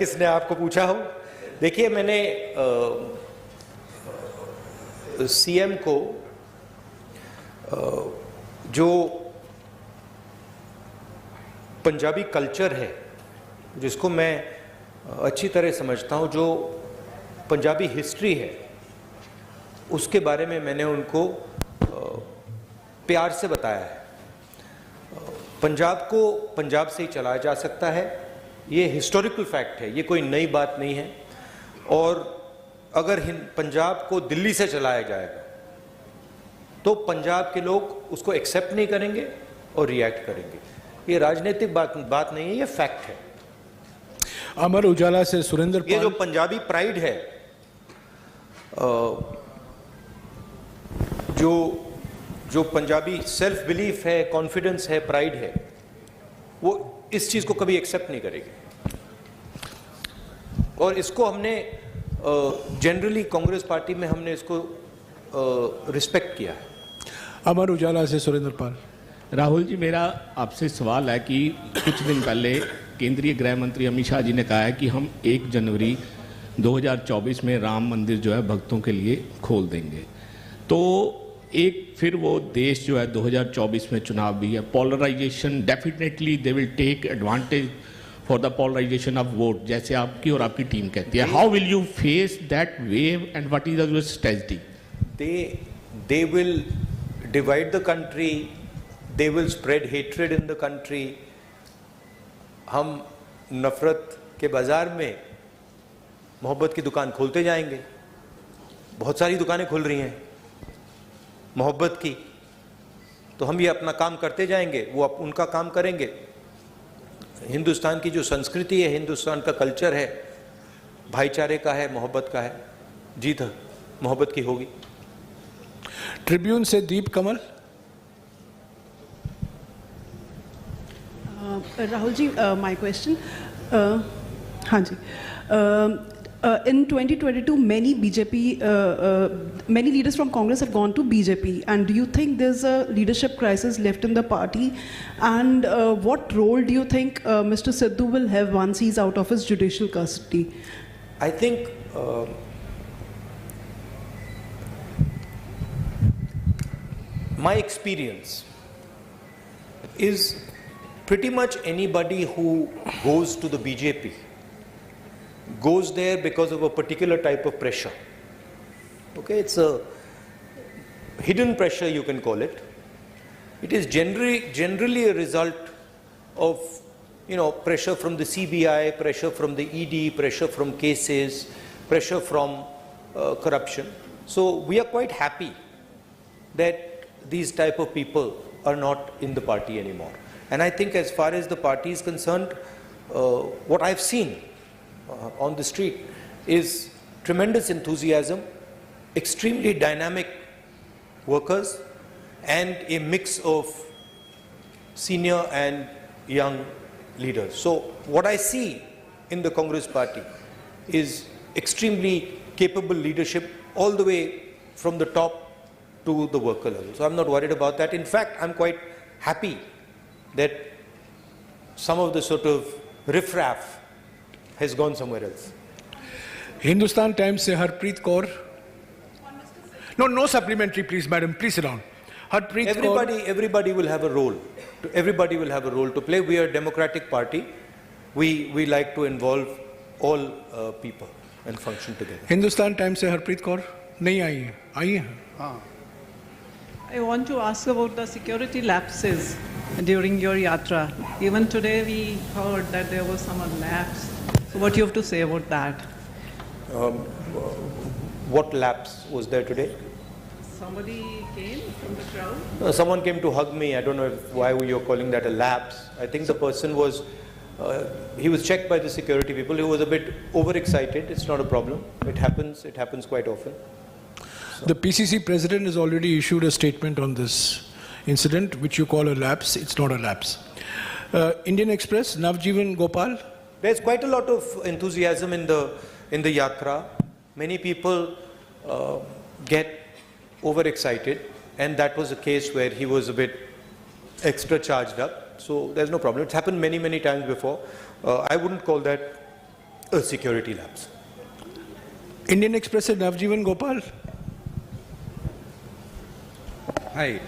किसने आपको पूछा हो। देखिए, मैंने सीएम को जो पंजाबी कल्चर है, जिसको मैं अच्छी तरह समझता हूँ, जो पंजाबी हिस्ट्री है, उसके बारे में मैंने उनको प्यार से बताया है। पंजाब को पंजाब से ही चलाया जा सकता है, ये हिस्टोरिकल फैक्ट है, ये कोई नई बात नहीं है। और अगर पंजाब को दिल्ली से चलाया जाएगा तो पंजाब के लोग उसको एक्सेप्ट नहीं करेंगे और रिएक्ट करेंगे। ये राजनीतिक बात नहीं है, ये फैक्ट है। अमर उजाला से सुरेंद्र पाल। ये जो पंजाबी प्राइड है, जो पंजाबी सेल्फ बिलीफ है, कॉन्फिडेंस है, प्राइड है, वो इस चीज को कभी एक्सेप्ट नहीं करेगी। और इसको हमने जनरली कांग्रेस पार्टी में हमने इसको रिस्पेक्ट किया है। अमर उजाला से सुरेंद्र पाल। राहुल जी, मेरा आपसे सवाल है कि कुछ दिन पहले केंद्रीय गृह मंत्री अमित शाह जी ने कहा है कि हम 1 जनवरी 2024 में राम मंदिर जो है भक्तों के लिए खोल देंगे। तो एक फिर वो देश जो है 2024 में चुनाव भी है, polarisation definitely they will take advantage for the polarisation of vote, जैसे आपकी और आपकी टीम कहती है। How will you face that wave and what is your strategy? They will divide the country, they will spread hatred in the country. हम नफरत के बाजार में मोहब्बत की दुकान खोलते जाएंगे। बहुत सारी दुकानें खुल रही हैं मोहब्बत की, तो हम ये अपना काम करते जाएंगे, वो उनका काम करेंगे। हिंदुस्तान की जो संस्कृति है, हिंदुस्तान का कल्चर है, भाईचारे का है, मोहब्बत का है, जीत मोहब्बत की होगी। ट्रिब्यून से दीप कमल। राहुल जी, माय क्वेश्चन, हाँ जी, in 2022 many leaders from Congress have gone to BJP, and do you think there's a leadership crisis left in the party, and what role do you think Mr. Sidhu will have once he's out of his judicial custody? I think my experience is pretty much anybody who goes to the BJP goes there because of a particular type of pressure. Okay, it's a hidden pressure, you can call it. It is generally a result of, pressure from the CBI, pressure from the ED, pressure from cases, pressure from corruption. So we are quite happy that these type of people are not in the party anymore. And I think as far as the party is concerned, what I've seen on the street is tremendous enthusiasm, extremely dynamic workers, and a mix of senior and young leaders. So what I see in the Congress party is extremely capable leadership all the way from the top to the worker level. So I'm not worried about that. In fact, I'm quite happy that some of the sort of riffraff has gone somewhere else. Hindustan Times से Harpreet Kaur. No supplementary, please, madam. Please sit down. Harpreet Everybody will have a role. Everybody will have a role to play. We are a democratic party. We like to involve all people and function together. Hindustan Times से हरप्रीत कौर नहीं आई है, आई है। हाँ। I want to ask about the security lapses during your yatra. Even today we heard that there was some lapse. So what do you have to say about that? What lapse was there today? Somebody came from the crowd? Someone came to hug me. I don't know why you're calling that a lapse. I think the person was, he was checked by the security people. He was a bit overexcited. It's not a problem. It happens quite often. So. The PCC president has already issued a statement on this incident, which you call a lapse. It's not a lapse. Indian Express, Navjeevan Gopal. There's quite a lot of enthusiasm in the yatra. Many people get overexcited, and that was a case where he was a bit extra charged up. So there's no problem. It's happened many times before. I wouldn't call that a security lapse. Indian Express से नवजीवन Gopal. Hi.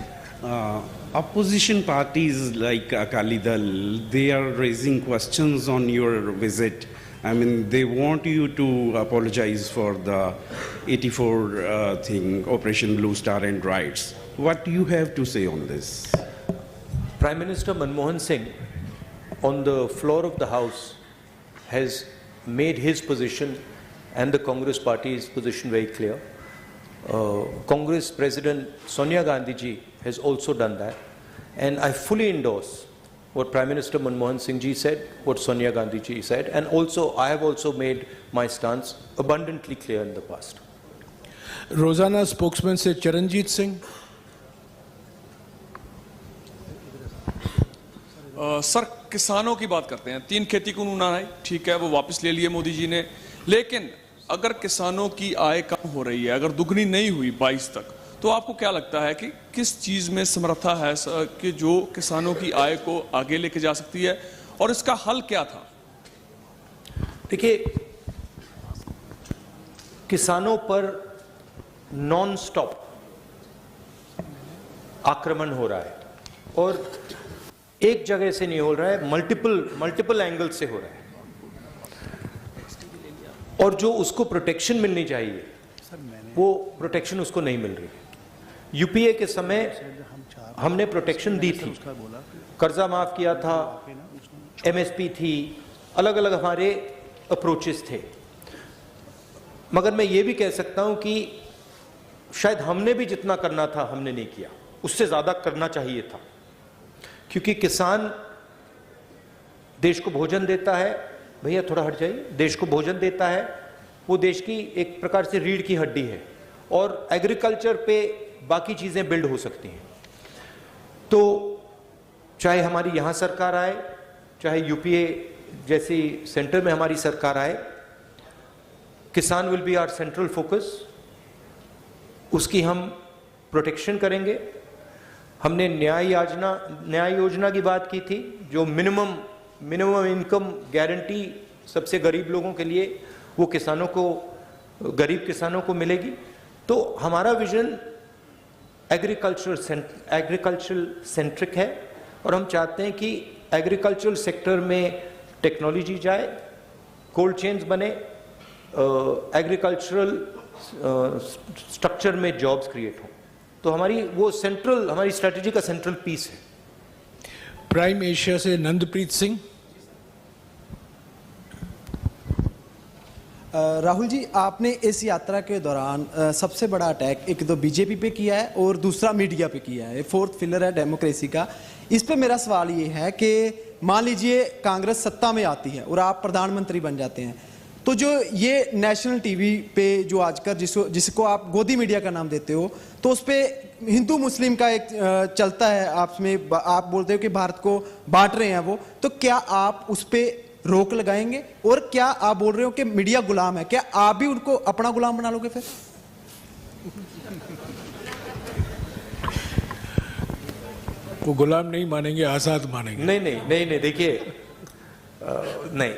Opposition parties like Akali Dal, they are raising questions on your visit. I mean, they want you to apologize for the 84 thing, Operation Blue Star and riots. What do you have to say on this? Prime Minister Manmohan Singh, on the floor of the House, has made his position and the Congress Party's position very clear. Congress President Sonia Gandhi ji has also done that, and I fully endorse what Prime Minister Manmohan Singh ji said, what Sonia Gandhi ji said, and also I have also made my stance abundantly clear in the past. Rosanna spokesman से Charanjit Singh. Sir, किसानों की बात करते हैं. 3 खेती कानून आए, ठीक है, वो वापस ले लिए मोदी जी ने, लेकिन अगर किसानों की आय कम हो रही है, अगर दुगनी नहीं हुई 22 तक, तो आपको क्या लगता है कि किस चीज में समर्था है कि जो किसानों की आय को आगे लेके जा सकती है, और इसका हल क्या था? देखिए, किसानों पर नॉन स्टॉप आक्रमण हो रहा है, और एक जगह से नहीं हो रहा है, मल्टीपल एंगल से हो रहा है, और जो उसको प्रोटेक्शन मिलनी चाहिए वो प्रोटेक्शन उसको नहीं मिल रही. यूपीए के समय हमने प्रोटेक्शन दी थी, कर्जा माफ किया था, एमएसपी थी, अलग अलग हमारे अप्रोचेस थे, मगर मैं ये भी कह सकता हूं कि शायद हमने भी जितना करना था हमने नहीं किया, उससे ज्यादा करना चाहिए था, क्योंकि किसान देश को भोजन देता है. भैया थोड़ा हट जाइए. देश को भोजन देता है, वो देश की एक प्रकार से रीढ़ की हड्डी है, और एग्रीकल्चर पे बाकी चीजें बिल्ड हो सकती हैं. तो चाहे हमारी यहां सरकार आए, चाहे यूपीए जैसी सेंटर में हमारी सरकार आए, किसान will be our central focus. उसकी हम प्रोटेक्शन करेंगे. हमने न्याय योजना की बात की थी, जो मिनिमम इनकम गारंटी सबसे गरीब लोगों के लिए, वो किसानों को, गरीब किसानों को मिलेगी. तो हमारा विजन एग्रीकल्चरल सेंट्रिक है, और हम चाहते हैं कि एग्रीकल्चरल सेक्टर में टेक्नोलॉजी जाए, कोल्ड चेन्स बने, एग्रीकल्चरल स्ट्रक्चर में जॉब्स क्रिएट हो. तो हमारी स्ट्रेटजी का सेंट्रल पीस है. प्राइम एशिया से नंदप्रीत सिंह. राहुल जी, आपने इस यात्रा के दौरान सबसे बड़ा अटैक एक तो बीजेपी पे किया है और दूसरा मीडिया पे किया है. फोर्थ पिलर है डेमोक्रेसी का. इस पे मेरा सवाल ये है कि मान लीजिए कांग्रेस सत्ता में आती है और आप प्रधानमंत्री बन जाते हैं, तो जो ये नेशनल टीवी पे जो आजकल जिसको आप गोदी मीडिया का नाम देते हो, तो उस पर हिंदू मुस्लिम का एक चलता है आपस में, आप बोलते हो कि भारत को बांट रहे हैं वो, तो क्या आप उस पर रोक लगाएंगे? और क्या आप बोल रहे हो कि मीडिया गुलाम है, क्या आप भी उनको अपना गुलाम बना लोगे फिर? वो गुलाम नहीं मानेंगे, आजाद मानेंगे. नहीं, देखिए, नहीं,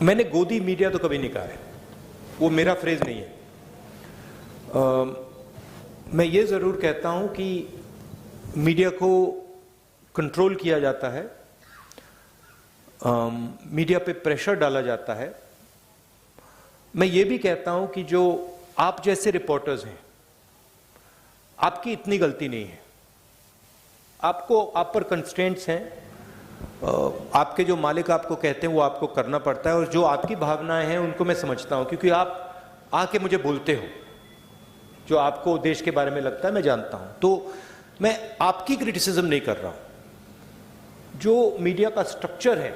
मैंने गोदी मीडिया तो कभी नहीं कहा है, वो मेरा फ्रेज नहीं है. मैं ये जरूर कहता हूं कि मीडिया को कंट्रोल किया जाता है, मीडिया पे प्रेशर डाला जाता है. मैं ये भी कहता हूं कि जो आप जैसे रिपोर्टर्स हैं, आपकी इतनी गलती नहीं है. आप पर कंस्ट्रेंट्स हैं, आपके जो मालिक आपको कहते हैं वो आपको करना पड़ता है, और जो आपकी भावनाएं हैं उनको मैं समझता हूं, क्योंकि आप आके मुझे बोलते हो, जो आपको देश के बारे में लगता है मैं जानता हूं. तो मैं आपकी क्रिटिसिज्म नहीं कर रहा हूं, जो मीडिया का स्ट्रक्चर है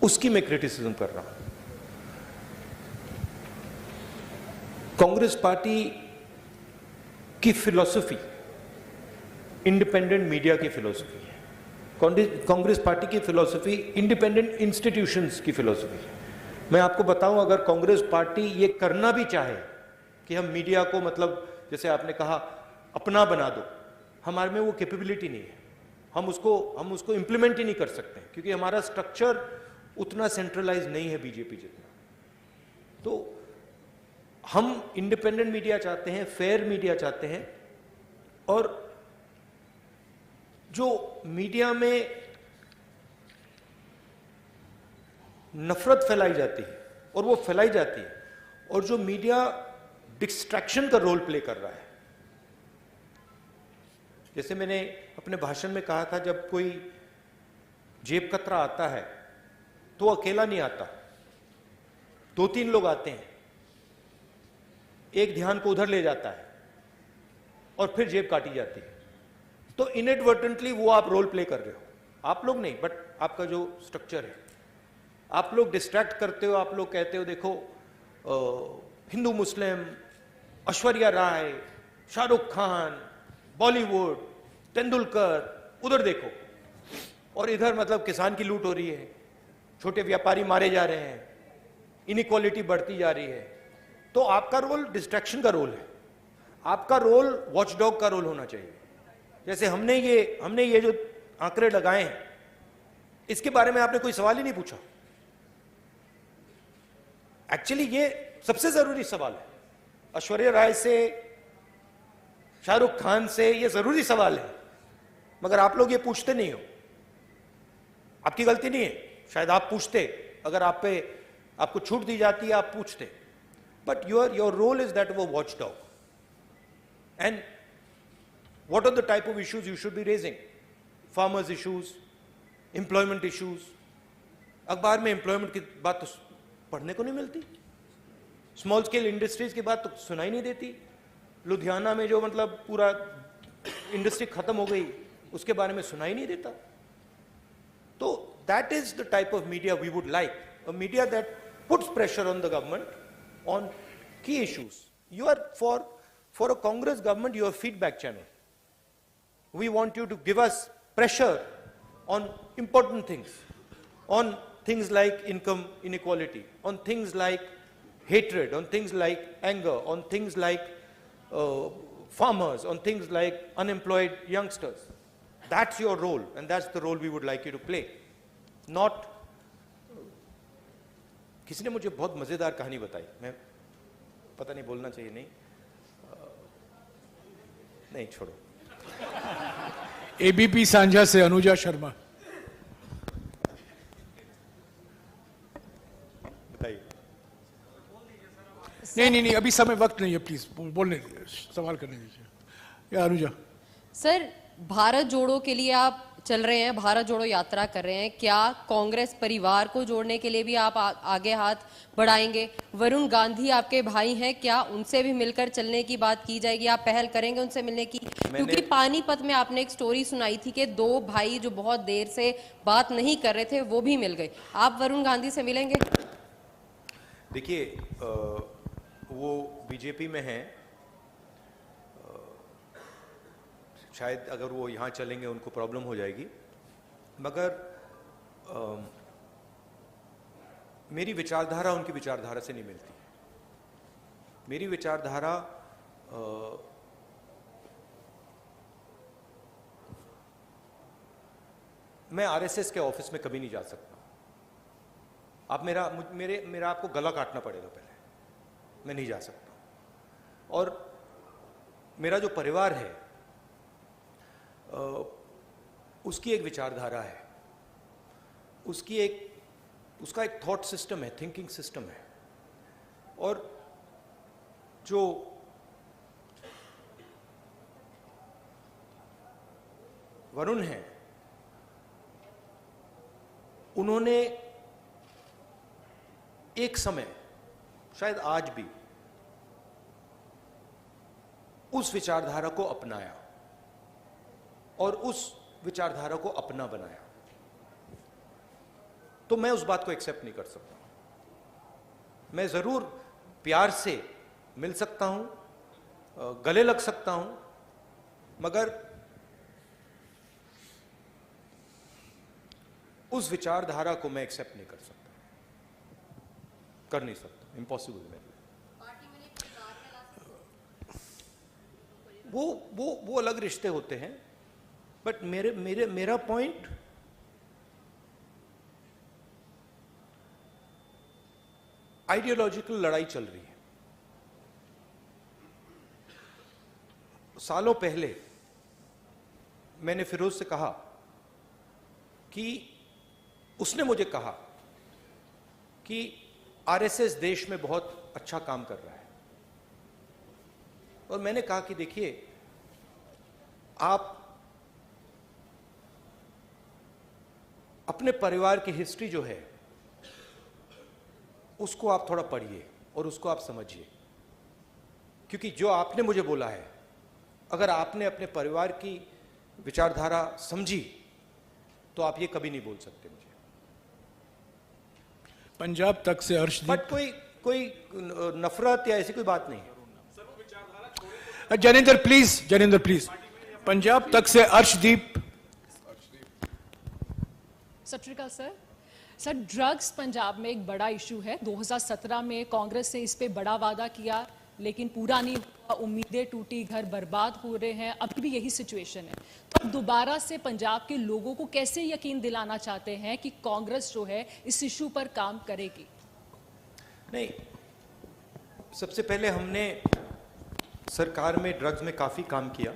उसकी मैं क्रिटिसिज्म कर रहा हूं. कांग्रेस पार्टी की फिलॉसफी इंडिपेंडेंट मीडिया की फिलॉसफी है. कांग्रेस पार्टी की फिलॉसफी इंडिपेंडेंट इंस्टीट्यूशंस की फिलॉसफी है. मैं आपको बताऊं, अगर कांग्रेस पार्टी ये करना भी चाहे कि हम मीडिया को, मतलब जैसे आपने कहा, अपना बना दो, हमारे में वो कैपेबिलिटी नहीं है. हम उसको इम्प्लीमेंट ही नहीं कर सकते क्योंकि हमारा स्ट्रक्चर उतना सेंट्रलाइज नहीं है बीजेपी जितना। तो हम इंडिपेंडेंट मीडिया चाहते हैं, फेयर मीडिया चाहते हैं, और जो मीडिया में नफरत फैलाई जाती है और वो फैलाई जाती है, और जो मीडिया डिस्ट्रैक्शन का रोल प्ले कर रहा है, जैसे मैंने अपने भाषण में कहा था, जब कोई जेब कतरा आता है तो अकेला नहीं आता, 2-3 लोग आते हैं, एक ध्यान को उधर ले जाता है और फिर जेब काटी जाती है। तो इनएडवर्टेंटली वो आप रोल प्ले कर रहे हो, आप लोग नहीं, बट आपका जो स्ट्रक्चर है, आप लोग डिस्ट्रैक्ट करते हो। आप लोग कहते हो देखो हिंदू मुस्लिम, ऐश्वर्या राय, शाहरुख खान, बॉलीवुड, तेंदुलकर, उधर देखो, और इधर मतलब किसान की लूट हो रही है, छोटे व्यापारी मारे जा रहे हैं, इनइक्वालिटी बढ़ती जा रही है। तो आपका रोल डिस्ट्रैक्शन का रोल है, आपका रोल वॉचडॉग का रोल होना चाहिए। जैसे हमने ये जो आंकड़े लगाए हैं, इसके बारे में आपने कोई सवाल ही नहीं पूछा। एक्चुअली ये सबसे जरूरी सवाल है, ऐश्वर्या राय से, शाहरुख खान से, ये जरूरी सवाल है, मगर आप लोग ये पूछते नहीं हो। आपकी गलती नहीं है, शायद आप पूछते, अगर आपको छूट दी जाती है आप पूछते, but your role is that वो watchdog. And what are the type of issues you should be raising? Farmers issues, employment issues. अखबार में एम्प्लॉयमेंट की बात तो पढ़ने को नहीं मिलती, स्मॉल स्केल इंडस्ट्रीज की बात तो सुनाई नहीं देती। लुधियाना में जो मतलब पूरा इंडस्ट्री खत्म हो गई, उसके बारे में सुनाई नहीं देता। तो that is the type of media we would like, a media that puts pressure on the government on key issues. You are for a Congress government, you are feedback channel. We want you to give us pressure on important things, on things like income inequality, on things like hatred, on things like anger, on things like farmers, on things like unemployed youngsters. That's your role, and that's the role we would like you to play. Not किसी ने मुझे बहुत मजेदार कहानी बताई, मैं पता नहीं बोलना चाहिए, नहीं छोड़ो। एबीपी सांझा से अनुजा शर्मा। बताइए। नहीं, अभी समय वक्त नहीं है, प्लीज बोलने दीजिए, सवाल करने दीजिए। या अनुजा। सर, भारत जोड़ो के लिए आप चल रहे हैं, भारत जोड़ो यात्रा कर रहे हैं, क्या कांग्रेस परिवार को जोड़ने के लिए भी आप आगे हाथ बढ़ाएंगे? वरुण गांधी आपके भाई हैं, क्या उनसे भी मिलकर चलने की बात की जाएगी? आप पहल करेंगे उनसे मिलने की? क्योंकि पानीपत में आपने एक स्टोरी सुनाई थी कि 2 भाई जो बहुत देर से बात नहीं कर रहे थे वो भी मिल गए। आप वरुण गांधी से मिलेंगे? देखिए, वो बीजेपी में हैं, शायद अगर वो यहाँ चलेंगे उनको प्रॉब्लम हो जाएगी, मगर मेरी विचारधारा उनकी विचारधारा से नहीं मिलती। मेरी विचारधारा मैं आरएसएस के ऑफिस में कभी नहीं जा सकता। आप मेरा आपको गला काटना पड़ेगा पहले, मैं नहीं जा सकता। और मेरा जो परिवार है उसकी एक विचारधारा है, उसका एक थॉट सिस्टम है, थिंकिंग सिस्टम है। और जो वरुण हैं, उन्होंने एक समय, शायद आज भी, उस विचारधारा को अपनाया और उस विचारधारा को अपना बनाया। तो मैं उस बात को एक्सेप्ट नहीं कर सकता। मैं जरूर प्यार से मिल सकता हूं, गले लग सकता हूं, मगर उस विचारधारा को मैं एक्सेप्ट नहीं कर सकता, कर नहीं सकता, इम्पॉसिबल है। वो अलग रिश्ते होते हैं। बट मेरा पॉइंट आइडियोलॉजिकल लड़ाई चल रही है। सालों पहले मैंने फिरोज से कहा कि उसने मुझे कहा कि आरएसएस देश में बहुत अच्छा काम कर रहा है, और मैंने कहा कि देखिए, आप अपने परिवार की हिस्ट्री जो है उसको आप थोड़ा पढ़िए और उसको आप समझिए, क्योंकि जो आपने मुझे बोला है, अगर आपने अपने परिवार की विचारधारा समझी तो आप ये कभी नहीं बोल सकते मुझे। पंजाब तक से अर्शदीप, बट कोई नफरत या ऐसी कोई बात नहीं है। जनेंद्र प्लीज, पंजाब तक से अर्शदीप। सत श्री अकाल सर, ड्रग्स पंजाब में एक बड़ा इशू है। 2017 में कांग्रेस ने इस पे बड़ा वादा किया, लेकिन पूरा नहीं हुआ, उम्मीदें टूटी, घर बर्बाद हो रहे हैं, अभी भी यही सिचुएशन है। तो अब दोबारा से पंजाब के लोगों को कैसे यकीन दिलाना चाहते हैं कि कांग्रेस जो है इस इशू पर काम करेगी? नहीं, सबसे पहले हमने सरकार में ड्रग्स में काफी काम किया।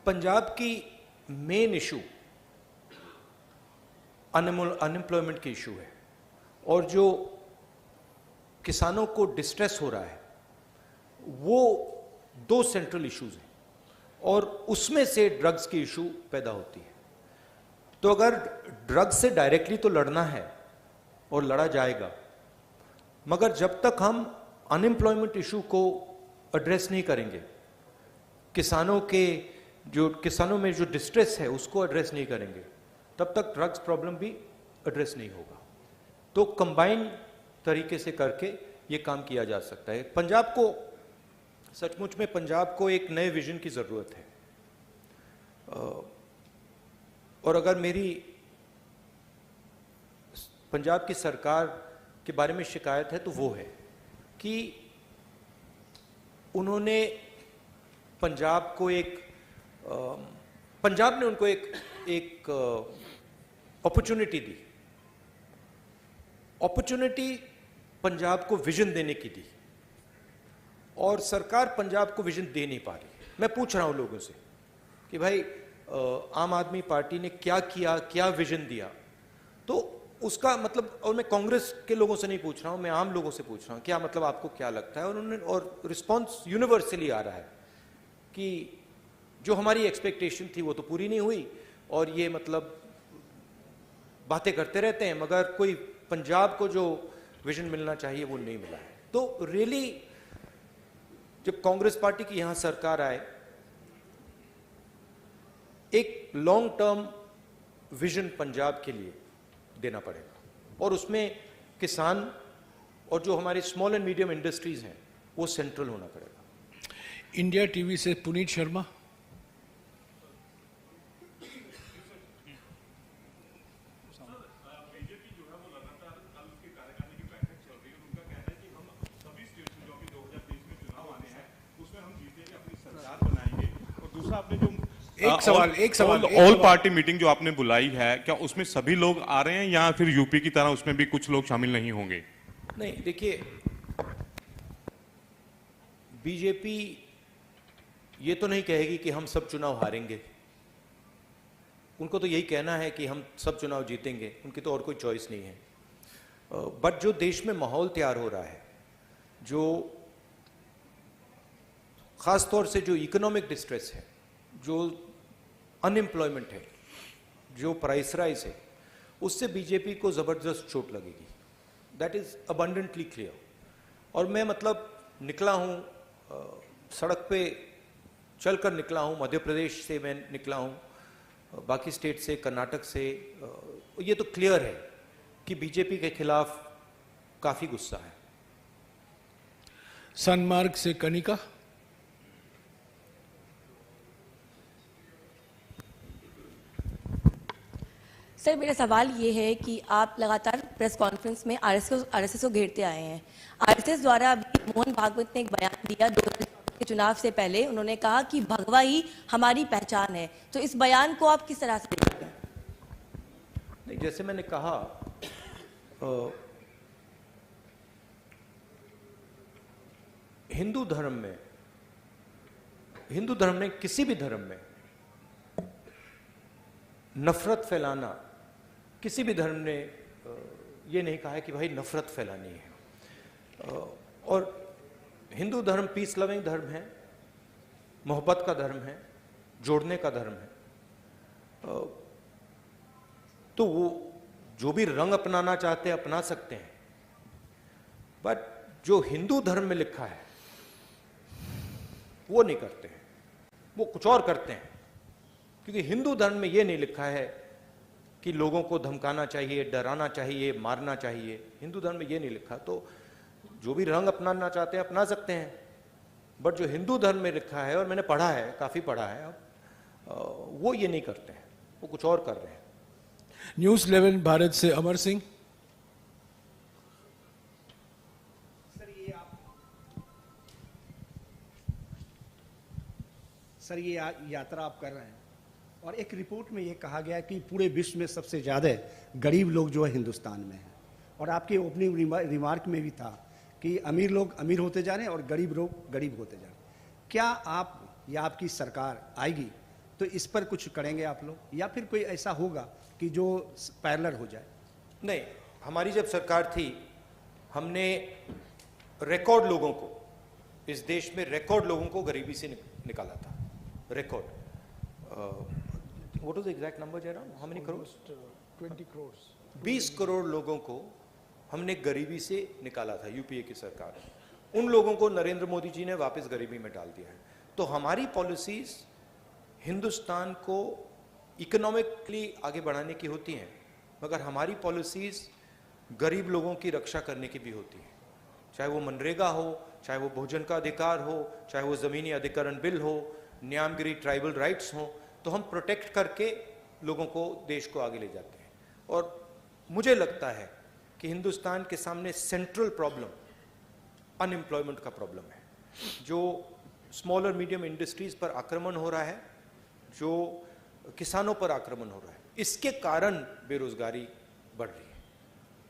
पंजाब की मेन इशू अनएम्प्लॉयमेंट की इशू है, और जो किसानों को डिस्ट्रेस हो रहा है वो 2 सेंट्रल इश्यूज हैं, और उसमें से ड्रग्स की इशू पैदा होती है। तो अगर ड्रग्स से डायरेक्टली तो लड़ना है और लड़ा जाएगा, मगर जब तक हम अनएम्प्लॉयमेंट इशू को एड्रेस नहीं करेंगे, किसानों में जो डिस्ट्रेस है उसको एड्रेस नहीं करेंगे, तब तक ड्रग्स प्रॉब्लम भी एड्रेस नहीं होगा। तो कंबाइन तरीके से करके ये काम किया जा सकता है। पंजाब को, सचमुच में पंजाब को एक नए विजन की जरूरत है, और अगर मेरी पंजाब की सरकार के बारे में शिकायत है तो वो है कि उन्होंने पंजाब ने उनको एक अपॉर्चुनिटी दी, अपॉर्चुनिटी पंजाब को विजन देने की दी, और सरकार पंजाब को विजन दे नहीं पा रही। मैं पूछ रहा हूं लोगों से कि भाई आम आदमी पार्टी ने क्या किया, क्या विजन दिया? तो उसका मतलब, और मैं कांग्रेस के लोगों से नहीं पूछ रहा हूं, मैं आम लोगों से पूछ रहा हूं, क्या मतलब आपको क्या लगता है? और रिस्पॉन्स यूनिवर्सली आ रहा है कि जो हमारी एक्सपेक्टेशन थी वो तो पूरी नहीं हुई, और ये मतलब बातें करते रहते हैं, मगर कोई पंजाब को जो विजन मिलना चाहिए वो नहीं मिला है। तो रियली जब कांग्रेस पार्टी की यहां सरकार आए, एक लॉन्ग टर्म विजन पंजाब के लिए देना पड़ेगा, और उसमें किसान और जो हमारे स्मॉल एंड मीडियम इंडस्ट्रीज हैं वो सेंट्रल होना पड़ेगा। इंडिया टीवी से पुनीत शर्मा। एक सवाल ऑल पार्टी मीटिंग जो आपने बुलाई है, क्या उसमें सभी लोग आ रहे हैं या फिर यूपी की तरह उसमें भी कुछ लोग शामिल नहीं होंगे? नहीं, देखिए, बीजेपी ये तो नहीं कहेगी कि हम सब चुनाव हारेंगे। उनको तो यही कहना है कि हम सब चुनाव जीतेंगे, उनकी तो और कोई चॉइस नहीं है। बट जो देश में माहौल तैयार हो रहा है, जो खास तौर से जो इकोनॉमिक डिस्ट्रेस है, जो अनएम्प्लॉयमेंट है, जो प्राइस राइज है, उससे बीजेपी को जबरदस्त चोट लगेगी। That is abundantly clear. और मैं मतलब निकला हूं, सड़क पे चलकर निकला हूं, मध्य प्रदेश से मैं निकला हूं, बाकी स्टेट से, कर्नाटक से, ये तो क्लियर है कि बीजेपी के खिलाफ काफी गुस्सा है। सनमार्ग से कनिका। सर, मेरा सवाल ये है कि आप लगातार प्रेस कॉन्फ्रेंस में आरएसएस को घेरते आए हैं। आरएसएस द्वारा अभी मोहन भागवत ने एक बयान दिया 2024 के चुनाव से पहले उन्होंने कहा कि भगवा ही हमारी पहचान है, तो इस बयान को आप किस तरह से देखते हैं? नहीं, जैसे मैंने कहा हिंदू धर्म में किसी भी धर्म में नफरत फैलाना, किसी भी धर्म ने ये नहीं कहा है कि भाई नफरत फैलानी है। और हिंदू धर्म पीस लविंग धर्म है, मोहब्बत का धर्म है, जोड़ने का धर्म है। तो वो जो भी रंग अपनाना चाहते हैं अपना सकते हैं, बट जो हिंदू धर्म में लिखा है वो नहीं करते हैं, वो कुछ और करते हैं। क्योंकि हिंदू धर्म में ये नहीं लिखा है कि लोगों को धमकाना चाहिए, डराना चाहिए, मारना चाहिए। हिंदू धर्म में ये नहीं लिखा। तो जो भी रंग अपनाना चाहते हैं अपना सकते हैं, बट जो हिंदू धर्म में लिखा है, और मैंने पढ़ा है, काफी पढ़ा है, वो ये नहीं करते हैं, वो कुछ और कर रहे हैं। न्यूज़ 11 भारत से अमर सिंह। सर, ये यात्रा आप कर रहे हैं और एक रिपोर्ट में ये कहा गया कि पूरे विश्व में सबसे ज़्यादा गरीब लोग जो है हिंदुस्तान में हैं, और आपके ओपनिंग रिमार्क में भी था कि अमीर लोग अमीर होते जा रहे हैं और गरीब लोग गरीब होते जा रहे हैं। क्या आप या आपकी सरकार आएगी तो इस पर कुछ करेंगे आप लोग, या फिर कोई ऐसा होगा कि जो पैरेलल हो जाए? नहीं, हमारी जब सरकार थी हमने रिकॉर्ड लोगों को, इस देश में रिकॉर्ड लोगों को गरीबी से निकाला था। Record what was the exact number Jairam? How many crore? 20 crore. 20 crore लोगों को हमने गरीबी से निकाला था, यूपीए की सरकार। उन लोगों को नरेंद्र मोदी जी ने वापस गरीबी में डाल दिया है। तो हमारी पॉलिसीज हिंदुस्तान को इकोनॉमिकली आगे बढ़ाने की होती हैं, मगर हमारी पॉलिसीज गरीब लोगों की रक्षा करने की भी होती हैं। चाहे वो मनरेगा हो, चाहे वो भोजन का अधिकार हो, चाहे वो ज़मीनी अधिकरण बिल हो, न्यामगिरी ट्राइबल राइट्स हो, तो हम प्रोटेक्ट करके लोगों को, देश को आगे ले जाते हैं। और मुझे लगता है कि हिंदुस्तान के सामने सेंट्रल प्रॉब्लम अनएम्प्लॉयमेंट का प्रॉब्लम है। जो स्मॉल और मीडियम इंडस्ट्रीज पर आक्रमण हो रहा है, जो किसानों पर आक्रमण हो रहा है, इसके कारण बेरोजगारी बढ़ रही है।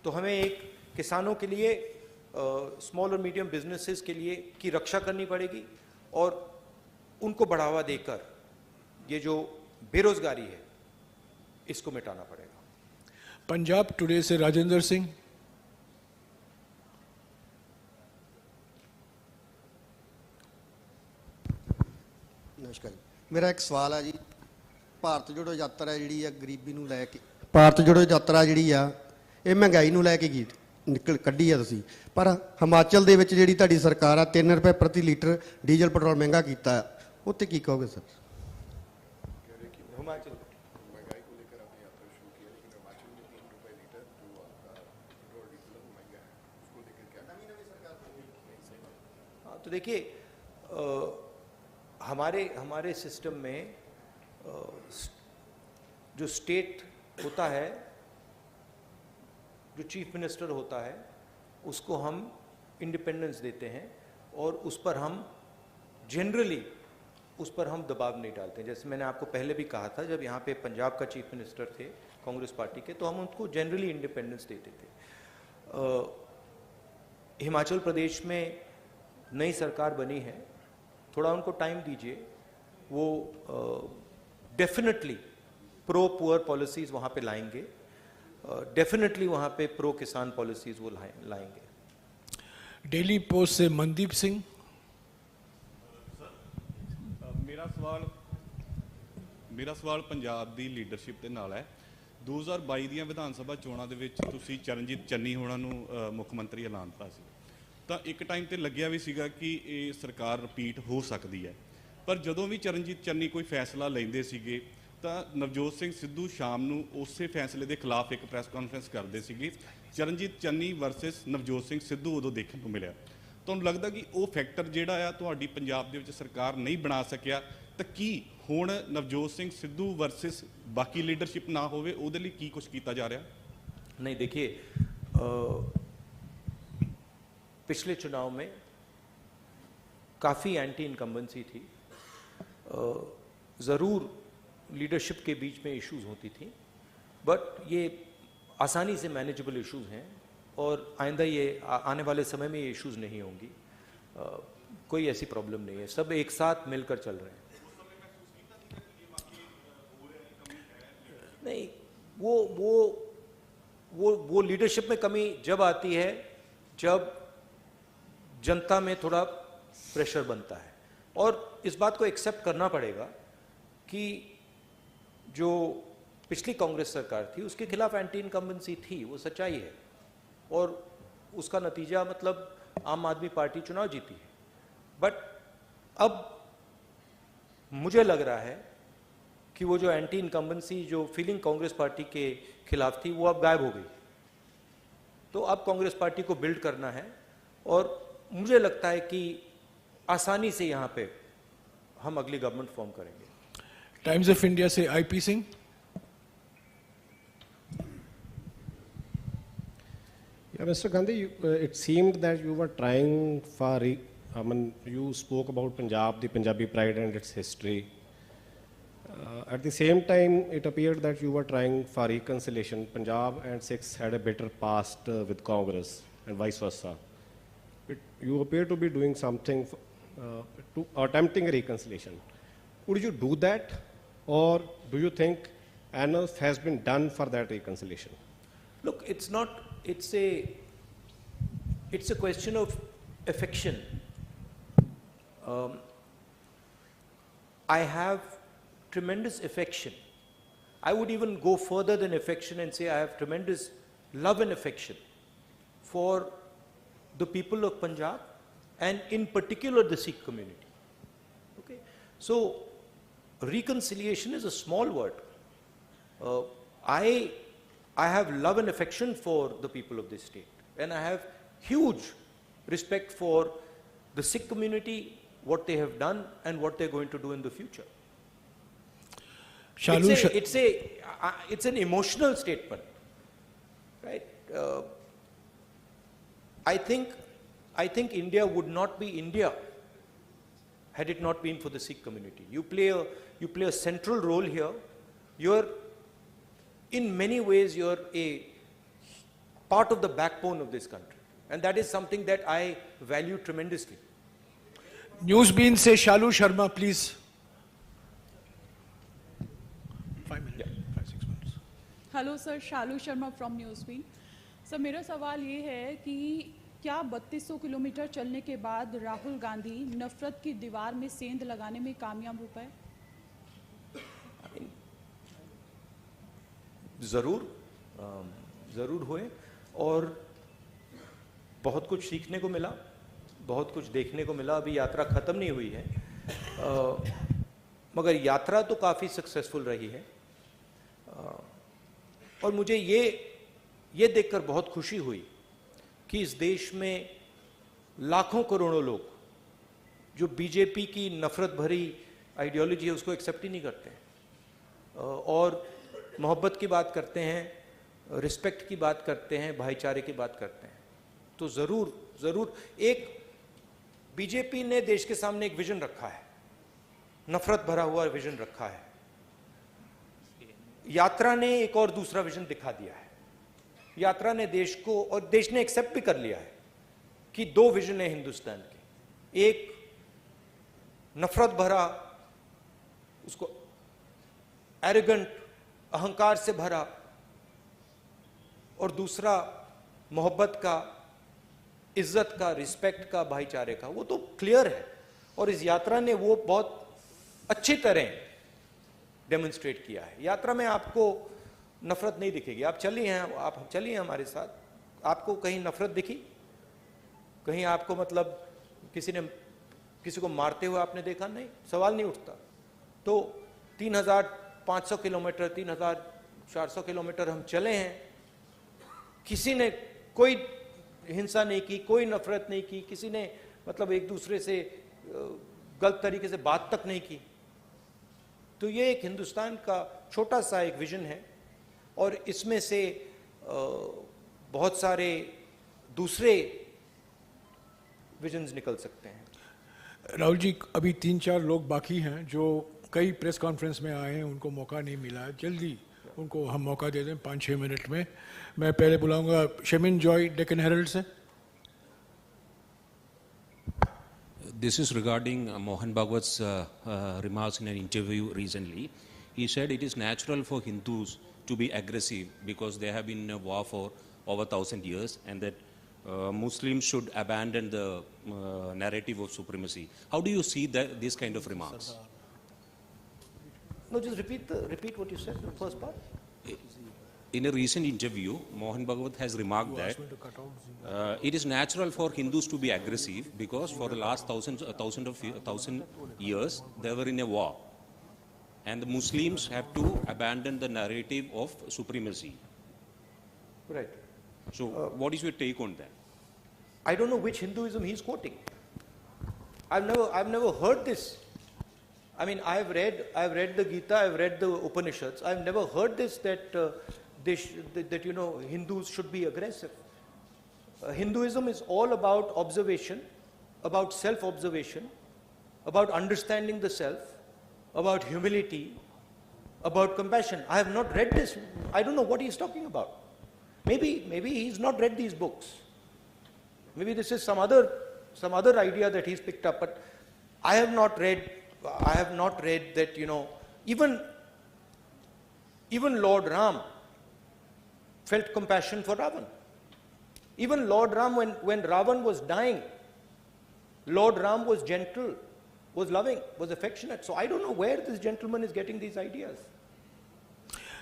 तो हमें एक किसानों के लिए, स्मॉल और मीडियम बिजनेसेस के लिए की रक्षा करनी पड़ेगी और उनको बढ़ावा देकर ये जो बेरोजगारी है इसको मिटाना पड़ेगा। पंजाब टुडे से राजेंद्र सिंह। नमस्कार जी, मेरा एक सवाल है जी। ਭਾਰਤ ਜੋੜੋ ਯਾਤਰਾ ਜਿਹੜੀ ਆ ਗਰੀਬੀ ਨੂੰ ਲੈ ਕੇ, ਭਾਰਤ ਜੋੜੋ ਯਾਤਰਾ ਜਿਹੜੀ ਆ ਇਹ ਮਹਿੰਗਾਈ ਨੂੰ ਲੈ ਕੇ ਕੱਢੀ ਆ ਤੁਸੀਂ, ਪਰ ਹਿਮਾਚਲ ਦੇ ਵਿੱਚ ਜਿਹੜੀ ਤੁਹਾਡੀ ਸਰਕਾਰ ਆ 3 ਰੁਪਏ ਪ੍ਰਤੀ ਲੀਟਰ ਡੀਜ਼ਲ ਪੈਟਰੋਲ ਮਹਿੰਗਾ ਕੀਤਾ, ਉੱਤੇ ਕੀ ਕਹੋਗੇ ਸਰ? हिमाचल महंगाई को लेकर आपने यात्रा शुरू की है, लेकिन हिमाचल में 3 रुपए लीटर जो आपका पेट्रोल डीजल वो महंगा है, उसको लेकर क्या नवी सरकार? हाँ, तो देखिए हमारे सिस्टम में जो स्टेट होता है, जो चीफ मिनिस्टर होता है, उसको हम इंडिपेंडेंस देते हैं और उस पर हम जनरली दबाव नहीं डालते हैं। जैसे मैंने आपको पहले भी कहा था, जब यहाँ पे पंजाब का चीफ मिनिस्टर थे कांग्रेस पार्टी के, तो हम उनको जनरली इंडिपेंडेंस देते थे। हिमाचल प्रदेश में नई सरकार बनी है, थोड़ा उनको टाइम दीजिए, वो डेफिनेटली प्रो पुअर पॉलिसीज वहाँ पे लाएंगे, डेफिनेटली वहाँ पे प्रो किसान पॉलिसीज वो लाएंगे। डेली पोस्ट से मनदीप सिंह। ਮੇਰਾ ਸਵਾਲ ਪੰਜਾਬ ਦੀ ਲੀਡਰਸ਼ਿਪ ਦੇ ਨਾਲ ਹੈ। 2022 ਦੀਆਂ ਵਿਧਾਨ ਸਭਾ ਚੋਣਾਂ ਦੇ ਵਿੱਚ ਤੁਸੀਂ ਚਰਨਜੀਤ ਚੰਨੀ ਹੋਣਾ ਨੂੰ ਮੁੱਖ ਮੰਤਰੀ ਐਲਾਨਤਾ ਸੀ, ਤਾਂ ਇੱਕ ਟਾਈਮ ਤੇ ਲੱਗਿਆ ਵੀ ਸੀਗਾ ਕਿ ਇਹ ਸਰਕਾਰ ਰਿਪੀਟ ਹੋ ਸਕਦੀ ਹੈ, ਪਰ ਜਦੋਂ ਵੀ ਚਰਨਜੀਤ ਚੰਨੀ ਕੋਈ ਫੈਸਲਾ ਲੈਂਦੇ ਸੀਗੇ ਤਾਂ ਨਵਜੋਤ ਸਿੰਘ ਸਿੱਧੂ ਸ਼ਾਮ ਨੂੰ ਉਸੇ ਫੈਸਲੇ ਦੇ ਖਿਲਾਫ ਇੱਕ ਪ੍ਰੈਸ ਕਾਨਫਰੰਸ ਕਰਦੇ ਸੀਗੇ। ਚਰਨਜੀਤ ਚੰਨੀ ਵਰਸਸ ਨਵਜੋਤ ਸਿੰਘ ਸਿੱਧੂ ਉਦੋਂ ਦੇਖਣ ਨੂੰ ਮਿਲਿਆ। ਤੁਹਾਨੂੰ ਲੱਗਦਾ ਕਿ ਉਹ ਫੈਕਟਰ ਜਿਹੜਾ ਆ ਤੁਹਾਡੀ ਪੰਜਾਬ ਦੇ ਵਿੱਚ ਸਰਕਾਰ ਨਹੀਂ ਬਣਾ ਸਕਿਆ, ਤਾਂ ਕੀ ਹੁਣ ਨਵਜੋਤ ਸਿੰਘ ਸਿੱਧੂ ਵਰਸਸ ਬਾਕੀ ਲੀਡਰਸ਼ਿਪ ਨਾ ਹੋਵੇ ਉਹਦੇ ਲਈ ਕੀ ਕੁਝ ਕੀਤਾ ਜਾ ਰਿਹਾ? नहीं, देखिए पिछले चुनाव में काफ़ी एंटी इनकम्बेंसी थी, ज़रूर लीडरशिप के बीच में इश्यूज होती थी, बट ये आसानी से मैनेजेबल इश्यूज हैं और आइंदा ये आने वाले समय में ये इश्यूज नहीं होंगी। कोई ऐसी प्रॉब्लम नहीं है, सब एक साथ मिलकर चल रहे हैं। नहीं, वो लीडरशिप में कमी जब आती है जब जनता में थोड़ा प्रेशर बनता है, और इस बात को एक्सेप्ट करना पड़ेगा कि जो पिछली कांग्रेस सरकार थी उसके खिलाफ एंटी इनकम्बेंसी थी, वो सच्चाई है, और उसका नतीजा मतलब आम आदमी पार्टी चुनाव जीती है। बट अब मुझे लग रहा है कि वो जो एंटी इनकम्बेंसी जो फीलिंग कांग्रेस पार्टी के खिलाफ थी वो अब गायब हो गई। तो अब कांग्रेस पार्टी को बिल्ड करना है, और मुझे लगता है कि आसानी से यहाँ पे हम अगली गवर्नमेंट फॉर्म करेंगे। टाइम्स ऑफ इंडिया से IP Singh. Yeah, Mr. Gandhi, it seemed that you were trying for, you spoke about Punjab, the Punjabi pride and its history. At the same time, it appeared that you were trying for reconciliation. Punjab and Sikhs had a bitter past with Congress and vice versa. You appear to be doing something to attempting a reconciliation. Would you do that, or do you think enough has been done for that reconciliation? Look, it's not. It's a question of affection. I have tremendous affection. I would even go further than affection and say I have tremendous love and affection for the people of Punjab, and in particular the Sikh community. Okay, so reconciliation is a small word. I have love and affection for the people of this state, and I have huge respect for the Sikh community, what they have done and what they're going to do in the future. It's an emotional statement, right? I think India would not be India had it not been for the Sikh community. You play a central role here. In many ways, you're a part of the backbone of this country, and that is something that I value tremendously. Newsbeam से Shalu Sharma, please. 5 minutes, 5-6 minutes. Hello sir, Shalu Sharma from Newsbeam. Sir, मेरा सवाल ये है कि क्या 3200 kilometre चलने के बाद राहुल गांधी नफरत की दीवार में सेंध लगाने में कामयाब हो पाए? ज़रूर हुए, और बहुत कुछ सीखने को मिला, बहुत कुछ देखने को मिला। अभी यात्रा ख़त्म नहीं हुई है, मगर यात्रा तो काफ़ी सक्सेसफुल रही है, और मुझे ये देखकर बहुत खुशी हुई कि इस देश में लाखों करोड़ों लोग जो बीजेपी की नफरत भरी आइडियोलॉजी है उसको एक्सेप्ट ही नहीं करते हैं, और मोहब्बत की बात करते हैं, रिस्पेक्ट की बात करते हैं, भाईचारे की बात करते हैं। तो ज़रूर एक बीजेपी ने देश के सामने एक विजन रखा है, नफरत भरा हुआ विजन रखा है। यात्रा ने एक और दूसरा विजन दिखा दिया है। यात्रा ने देश को, और देश ने एक्सेप्ट भी कर लिया है कि दो विजन है हिंदुस्तान के, एक नफरत भरा, उसको एरोगेंट, अहंकार से भरा, और दूसरा मोहब्बत का, इज्जत का, रिस्पेक्ट का, भाईचारे का। वो तो क्लियर है, और इस यात्रा ने वो बहुत अच्छी तरह डेमोन्स्ट्रेट किया है। यात्रा में आपको नफरत नहीं दिखेगी। आप चलिए हमारे साथ, आपको कहीं नफरत दिखी? कहीं आपको मतलब किसी को मारते हुए आपने देखा? नहीं, सवाल नहीं उठता। तो 3500 किलोमीटर, 3400 किलोमीटर हम चले हैं, किसी ने कोई हिंसा नहीं की, कोई नफरत नहीं की, किसी ने मतलब एक दूसरे से गलत तरीके से बात तक नहीं की। तो ये एक हिंदुस्तान का छोटा सा एक विजन है, और इसमें से बहुत सारे दूसरे विजन्स निकल सकते हैं। राहुल जी, अभी 3-4 लोग बाकी हैं जो कई प्रेस कॉन्फ्रेंस में आए हैं, उनको मौका नहीं मिला है। जल्दी उनको हम मौका दे दें 5-6 मिनट में। मैं पहले बुलाऊंगा शमिन जॉय, डेक्कन हेरल्ड से। This is regarding Mohan Bhagwat's remarks in an interview recently. He said it is natural for Hindus to be aggressive because they have been in a war for over 1,000 years, and that Muslims should abandon the narrative of supremacy. How do you see that, these kind of remarks? No, just repeat what you said, the first part. In a recent interview, Mohan Bhagwat has remarked that it is natural for Hindus to be aggressive because for the last thousand years they were in a war, and the Muslims have to abandon the narrative of supremacy. Right. So, what is your take on that? I don't know which Hinduism he's quoting. I've never heard this. I mean, I've read the Gita, I've read the Upanishads. I've never heard this that Hindus should be aggressive. Hinduism is all about observation, about self-observation, about understanding the self, about humility, about compassion. I have not read this. I don't know what he's talking about. Maybe he's not read these books. Maybe this is some other idea that he's picked up. But I have not read that, even Lord Ram felt compassion for Ravan. Even Lord Ram, when Ravan was dying, Lord Ram was gentle, was loving, was affectionate. So I don't know where this gentleman is getting these ideas.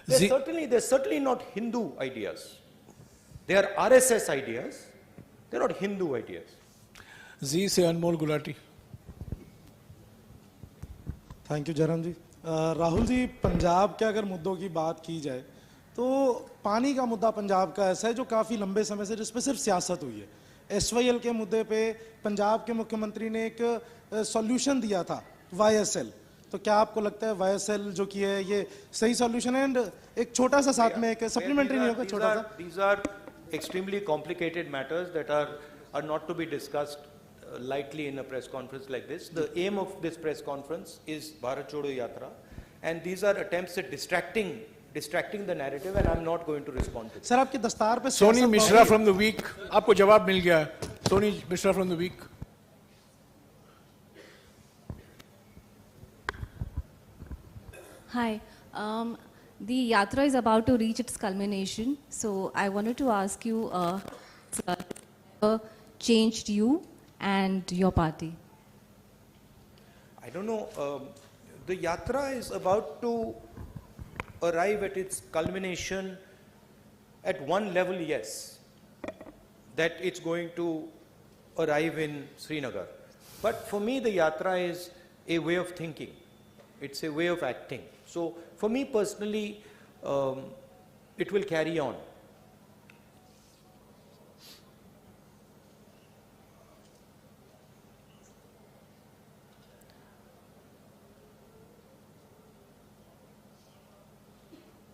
They're certainly not Hindu ideas. They are RSS ideas. They're not Hindu ideas. जी से अनमोल Gulati. Thank you Jairam जी। राहुल जी, पंजाब के अगर मुद्दों की बात की जाए तो पानी का मुद्दा पंजाब का ऐसा है जो काफ़ी लंबे समय से जिस पर सिर्फ सियासत हुई है। SYL के मुद्दे पे पंजाब के मुख्यमंत्री ने एक सॉल्यूशन दिया था, YSL। तो क्या आपको लगता है YSL जो की है ये सही सॉल्यूशन है? एंड एक छोटा सा साथ में एक सप्लीमेंट्री नहीं होगा छोटा सा? These are extremely complicated matters that are not to be discussed lightly in a press conference like this. The aim of this press conference is Bharat Jodo Yatra, and these are attempts at distracting the narrative, and I'm not going to respond to it. Sir, आपके दस्तार पे Soni Mishra from the week, आपको जवाब मिल गया। Soni Mishra from the week. Hi. The Yatra is about to reach its culmination, so I wanted to ask you, changed you and your party? I don't know. The Yatra is about to arrive at its culmination at one level, yes, that it's going to arrive in Srinagar. But for me, the Yatra is a way of thinking. It's a way of acting. So for me personally, it will carry on.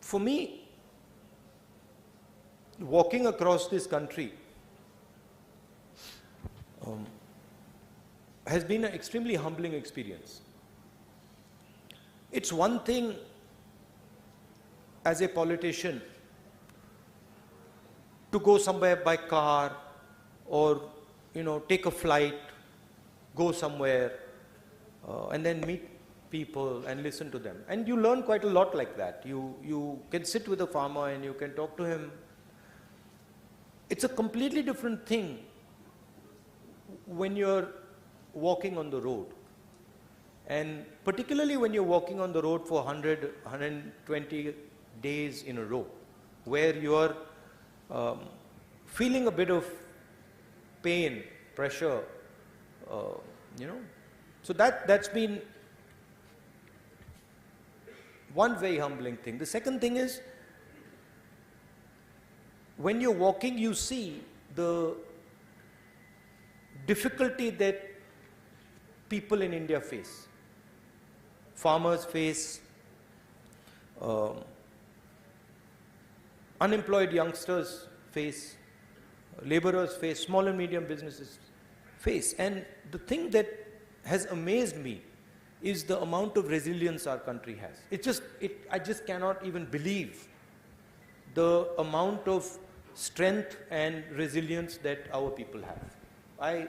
For me, walking across this country has been an extremely humbling experience. It's one thing as a politician to go somewhere by car or take a flight, go somewhere and then meet people and listen to them, and you learn quite a lot like that. You can sit with a farmer and you can talk to him. It's a completely different thing when you're walking on the road, and particularly when you're walking on the road for 120 days in a row, where you're feeling a bit of pain, pressure, so that's been one very humbling thing. The second thing is, when you're walking, you see the difficulty that people in India face. Farmers face, unemployed youngsters face, laborers face, small and medium businesses face. And the thing that has amazed me is the amount of resilience our country has. I just cannot even believe the amount of strength and resilience that our people have.